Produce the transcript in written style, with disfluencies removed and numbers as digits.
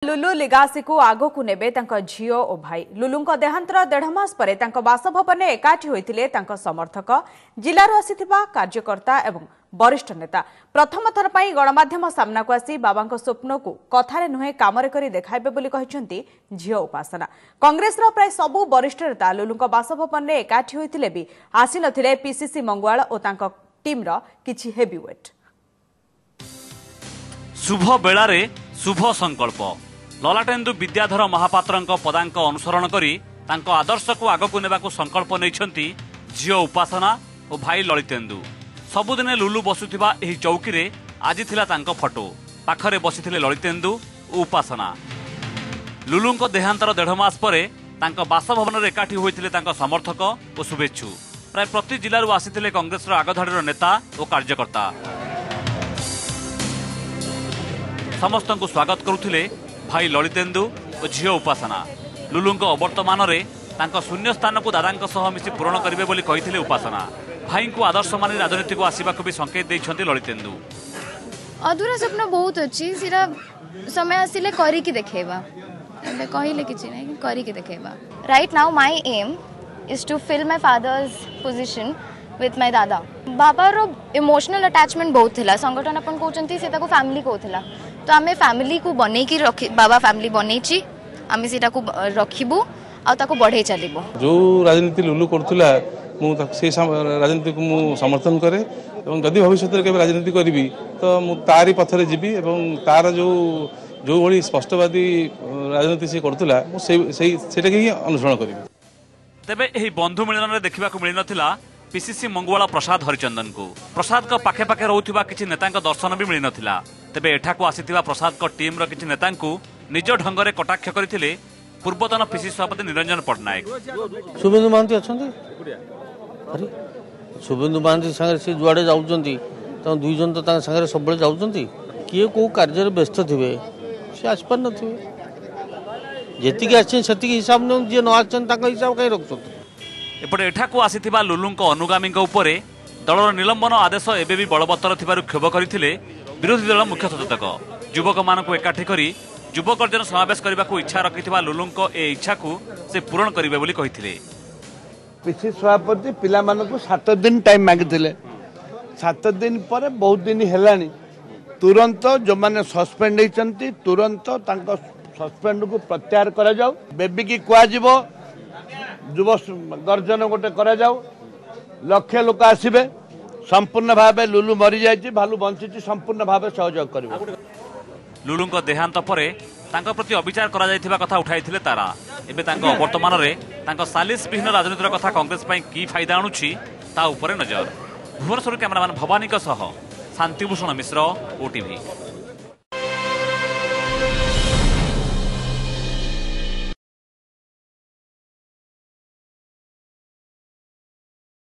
लुलु लिगासी को आगो को नेबे झियो और भाई लुलुंक देहांतर 1.5 मास परे बासभवन एकाठी होइतिले समर्थक जिलार आसीथिबा कार्यकर्ता एवं वरिष्ठ नेता प्रथम थर पई गणमाध्यम सामना को आसी बाबा स्वप्न को कथारे नुहे कामरे करी देखाइबे बोली कहिसंती झियो उपासना। कांग्रेस रो प्राय सबु वरिष्ठ नेता लुलुंक बासभवन रे एकाठी होइतिले भी आसी नथिले पीसीसी मंगवाल और तांको टीम रो किछि हेवीवेट। शुभ बेलारे शुभ संकल्प ललाटेन्दु विद्याधर महापात्रଙ୍କ पदांक अनुसरण करी तांको आदर्श को आगकु नेबाकु संकल्प नैछंती झियो उपासना और भाई ललितेन्दु। सबुदिने लुलु बसुथिबा एही चौकी रे आजि थिला तांको फोटो पाखरे बसिथिले ललितेन्दु और उपासना। लुलुंको देहांतर 1.5 मास परे तांको बासभवन रे एकाठी होइथिले तांको समर्थक और शुभेच्छु। प्राय प्रति जिल्लारु आसिथिले कांग्रेसर आगधाडीर नेता और कार्यकर्ता समस्तंकु स्वागत करुथिले भाई ललितेन्दु और झियो उपासना। लुलुंक अवर्तमान रे तांको शून्य स्थान को दादांक सह मिसी पूरण करिवे बोली कहिथिले उपासना। भाई को आदर्श मानि राजनीति को आसीबा को भी संकेत दैछंती ललितेन्दु। अधूरा स्वप्न बहुत अछि सिरा समय आसिले करी की देखेबा एबे कहिले किछि नै करी की देखेबा। Right now my aim is to fill my father's position with my dada. बाबा रो इमोशनल अटैचमेंट बहुत थिला संगठन अपन कहउचंती से ताको फैमिली कहउथिला तो आमे फैमिली को बनै की रखि बाबा फैमिली बनैछि आमे सेटा को रखिबु आ ताको बढ़े चलिबो। जो राजनीति लुलु करथुला मु से राजनीति को मु समर्थन करे एवं जदि भविष्य रे के राजनीति करिवि तो मु तारी पथरे जिबि एवं तार जो भली स्पष्टवादी राजनीति से करथुला मु सेटा के अनुसरण करिवि। तबे एही बंधु मिलन रे देखिबा को मिलि नथिला पीसीसी मंगवाला प्रसाद हरिचंदन को। प्रसाद का पाखे पाखे रहउथिबा किछि नेतांक दर्शन भी मिलि नथिला। तेबे एठाको आसीथिबा प्रसाद को टीम रो किछि नेतांकु निज ढंगरे कटाक्ष करथिले पूर्वतन पीसीसी सभापति निरंजन पटनायक। शुभेन्दु महांती अछंती अरे शुभेन्दु महांती संगे से जुआडे जाउचंती त दुई जन तो तांग संगे सबले जाउचंती किए को कार्य रे व्यस्त थिबे से आसपर नथिबे जेतिके आछन सेतिके हिसाब न जे न आछन तांग हिसाब कई रखछंती। एपटे एठाको आसीथिबा लुलुंक अनुगामीक उपरे दलर निलंबन आदेश एबे भी बलवत्तर थिबारु क्षोभ करथिले विरोधी दल मुख्य सचेतक। युवक मानक एकाठी करी युवक जन समावेश करने को इच्छा रखिथिबा लुलुंक ए इच्छा को से पूरण करिवे बोली कहिथिले। पीसी सभापति पिला मानक 7 दिन टाइम मागिथिले 7 दिन पर बहुत दिन हेलानी तुरंत जो माने सस्पेंड हेचंती तुरंत तांको सस्पेंड को प्रत्याहार करा जाऊ। बेबी की कुआ जीवो युव गर्जन गोटे करा जाऊ लक्ष्य लोक आसीबे संपूर्ण भाव लुलु मरी जाइए भालू बंची संपूर्ण भाव सहयोग कर। लुलुंक देहांत परे तांको प्रति अविचार करा जायथिबा कथा उठाइथिले तारा। एबे तांको वर्तमान रे तांको सालिस विहीन राजनीतिर कथा कांग्रेस पई की फायदा आणुछि ता उपरे नजर। भुवनेश्वर कैमरामैन भवानी सह शांतिभूषण मिश्र ओटीवी।